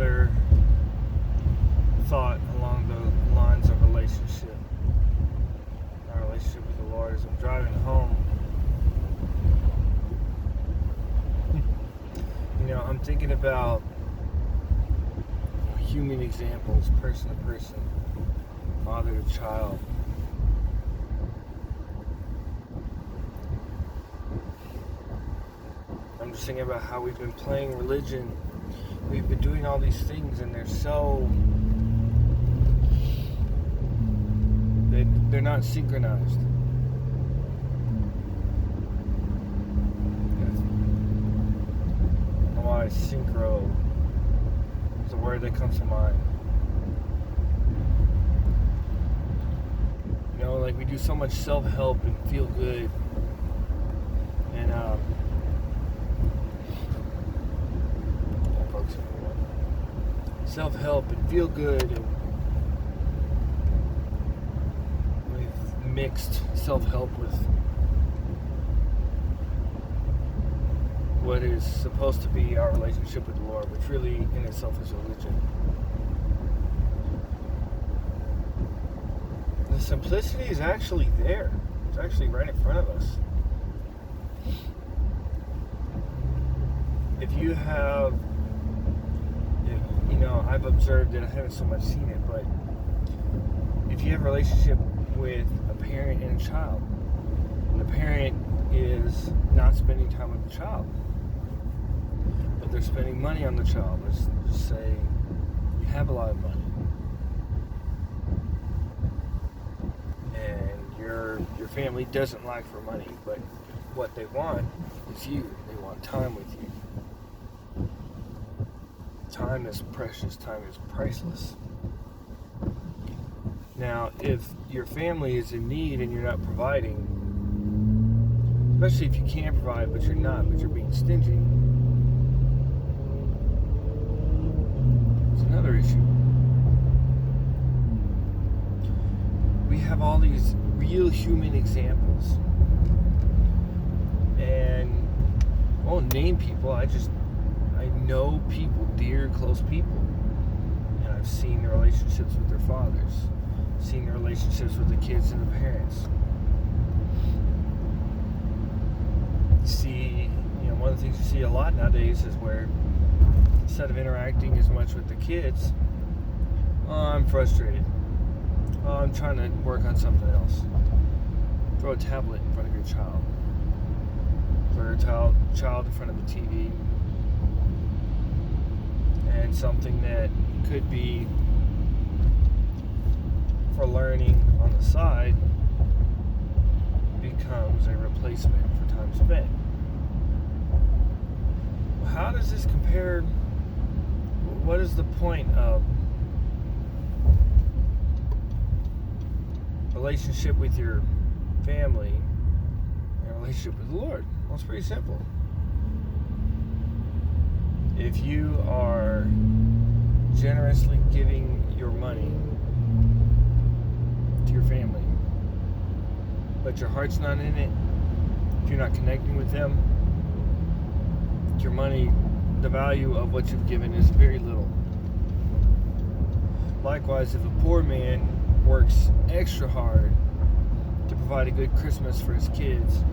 similar thought along the lines of relationship. Our relationship with the Lord. As I'm driving home, I'm thinking about human examples, person to person, father to child. I'm just thinking about how we've been playing religion. We've been doing all these things, and they're not synchronized. I don't know why synchro is a word that comes to mind. Like we do so much self-help and feel good, and self-help and feel good, and we've mixed self-help with what is supposed to be our relationship with the Lord, which really in itself is religion. The simplicity is actually there. It's actually right in front of us. If you have, I've observed it, I haven't so much seen it, but if you have a relationship with a parent and a child, and the parent is not spending time with the child, but they're spending money on the child, let's just say you have a lot of money, and your family doesn't lack for money, but what they want is you. They want time with you. Time is precious. Time is priceless. Now, if your family is in need and you're not providing, especially if you can provide but you're not, but you're being stingy, it's another issue. We have all these real human examples, and I won't name people. I know people, dear, close people, and I've seen their relationships with their fathers, seen their relationships with the kids and the parents. See, one of the things you see a lot nowadays is where instead of interacting as much with the kids, I'm frustrated. I'm trying to work on something else. Throw a tablet in front of your child. Throw your child in front of the TV. And something that could be for learning on the side becomes a replacement for time spent. Well, how does this compare? What is the point of relationship with your family and relationship with the Lord? Well, it's pretty simple. If you are generously giving your money to your family, but your heart's not in it, if you're not connecting with them, your money, the value of what you've given is very little. Likewise, if a poor man works extra hard to provide a good Christmas for his kids,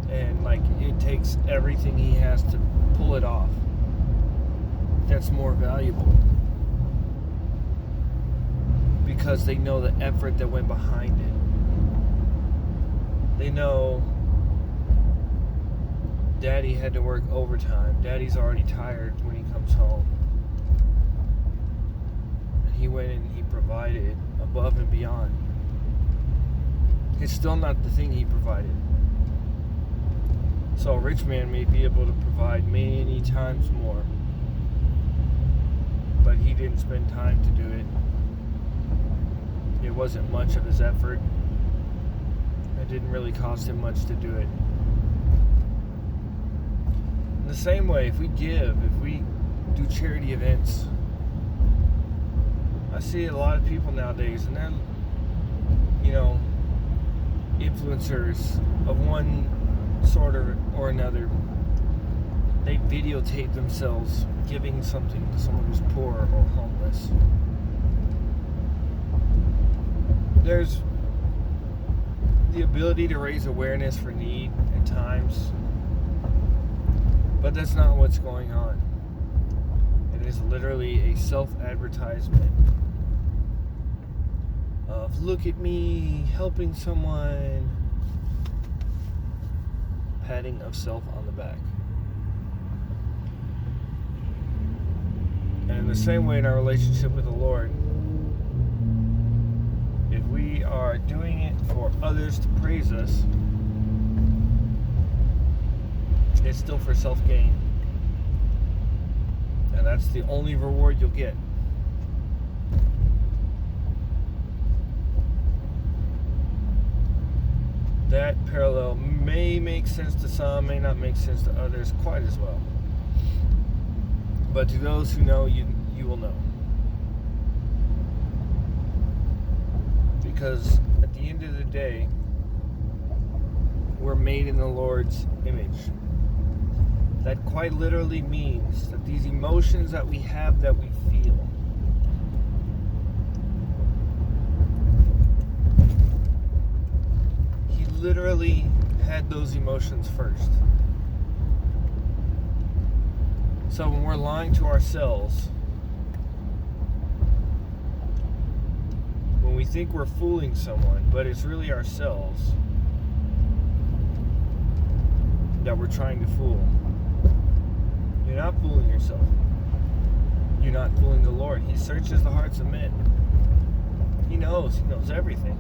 and it takes everything he has to pull it off, that's more valuable, because they know the effort that went behind it. They know Daddy had to work overtime. Daddy's already tired when he comes home, and he went and he provided above and beyond. It's still not the thing he provided. So a rich man may be able to provide many times more, but he didn't spend time to do it. It wasn't much of his effort. It didn't really cost him much to do it. In the same way, if we do charity events, I see a lot of people nowadays, and they're, influencers of one sort or another. They videotape themselves giving something to someone who's poor or homeless. There's the ability to raise awareness for need at times, but that's not what's going on. It is literally a self-advertisement of, look at me helping someone, patting of self on the back. And in the same way in our relationship with the Lord, if we are doing it for others to praise us, it's still for self-gain. And that's the only reward you'll get. That parallel may make sense to some, may not make sense to others quite as well. But to those who know, you will know. Because at the end of the day, we're made in the Lord's image. That quite literally means that these emotions that we have, that we feel, He literally had those emotions first. So when we're lying to ourselves, when we think we're fooling someone, but it's really ourselves that we're trying to fool, you're not fooling yourself. You're not fooling the Lord. He searches the hearts of men. He knows everything.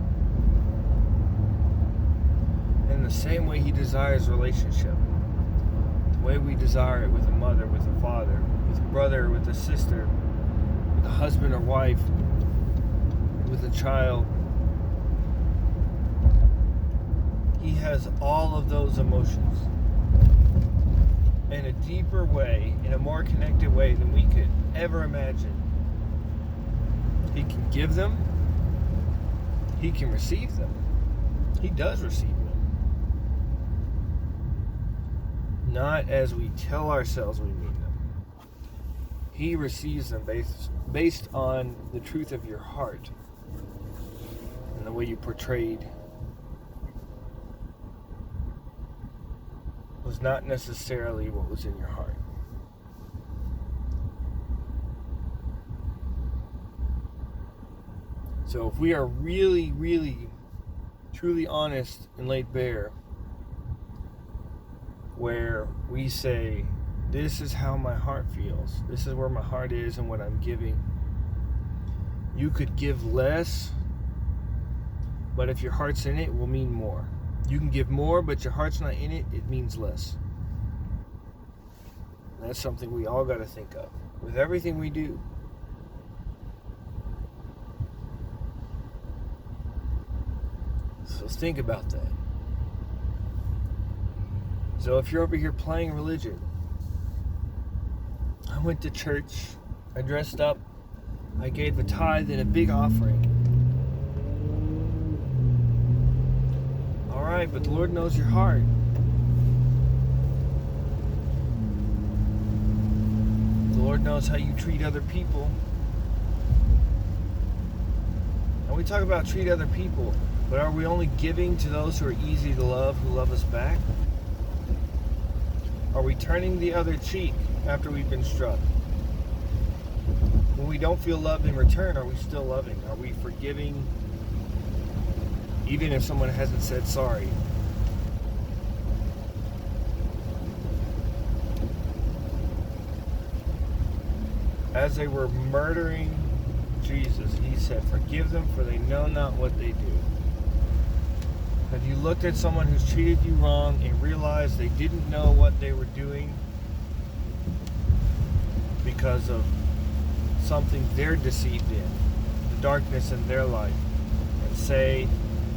In the same way He desires relationship, the way we desire it with a mother, with a father, with a brother, with a sister, with a husband or wife, with a child. He has all of those emotions in a deeper way, in a more connected way than we could ever imagine. He can give them. He can receive them. He does receive them. Not as we tell ourselves we need them. He receives them based on the truth of your heart and the way you portrayed was not necessarily what was in your heart. So if we are really, really, truly honest and laid bare, where we say, this is how my heart feels, this is where my heart is and what I'm giving, you could give less, but if your heart's in it, it will mean more. You can give more, but your heart's not in it, it means less. And that's something we all got to think of with everything we do. So think about that. So if you're over here playing religion, I went to church, I dressed up, I gave a tithe and a big offering. Alright, but the Lord knows your heart. The Lord knows how you treat other people. And we talk about treat other people, but are we only giving to those who are easy to love, who love us back? Are we turning the other cheek after we've been struck? When we don't feel loved in return, are we still loving? Are we forgiving even if someone hasn't said sorry? As they were murdering Jesus, He said, forgive them, for they know not what they do. Have you looked at someone who's treated you wrong and realized they didn't know what they were doing because of something they're deceived in, the darkness in their life, and say,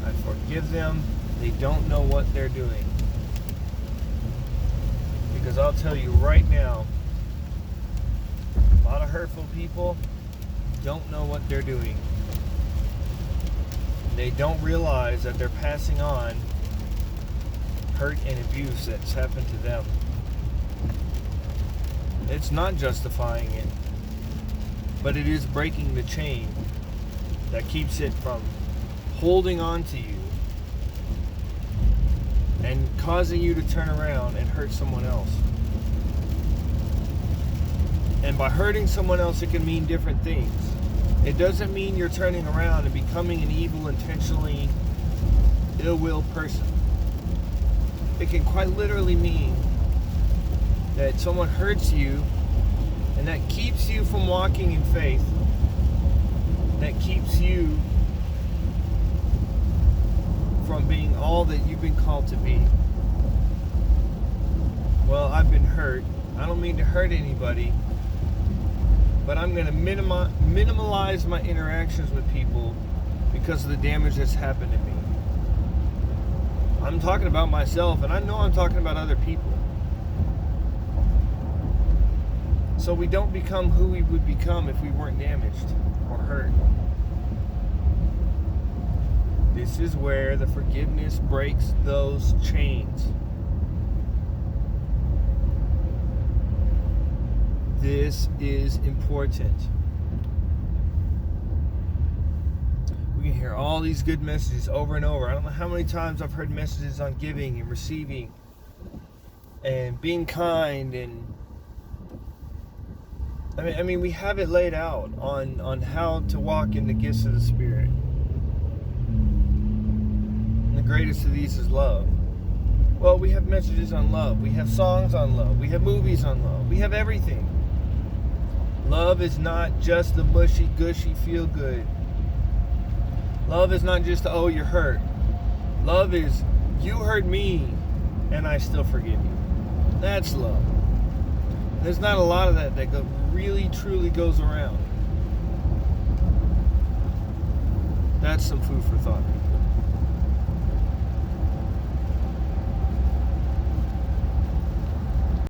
I forgive them, they don't know what they're doing? Because I'll tell you right now, a lot of hurtful people don't know what they're doing. They don't realize that they're passing on hurt and abuse that's happened to them. It's not justifying it, but it is breaking the chain that keeps it from holding on to you and causing you to turn around and hurt someone else. And by hurting someone else, it can mean different things. It doesn't mean you're turning around and becoming an evil, intentionally ill-willed person. It can quite literally mean that someone hurts you, and that keeps you from walking in faith. That keeps you from being all that you've been called to be. Well, I've been hurt. I don't mean to hurt anybody, but I'm going to minimalize my interactions with people because of the damage that's happened to me. I'm talking about myself, and I know I'm talking about other people. So we don't become who we would become if we weren't damaged or hurt. This is where the forgiveness breaks those chains. This is important. We can hear all these good messages over and over. I don't know how many times I've heard messages on giving and receiving and being kind, and I mean we have it laid out on how to walk in the gifts of the Spirit. And the greatest of these is love. Well, we have messages on love. We have songs on love. We have movies on love. We have everything. Love is not just the mushy, gushy, feel good. Love is not just, oh, you're hurt. Love is, you hurt me, and I still forgive you. That's love. There's not a lot of that really, truly goes around. That's some food for thought.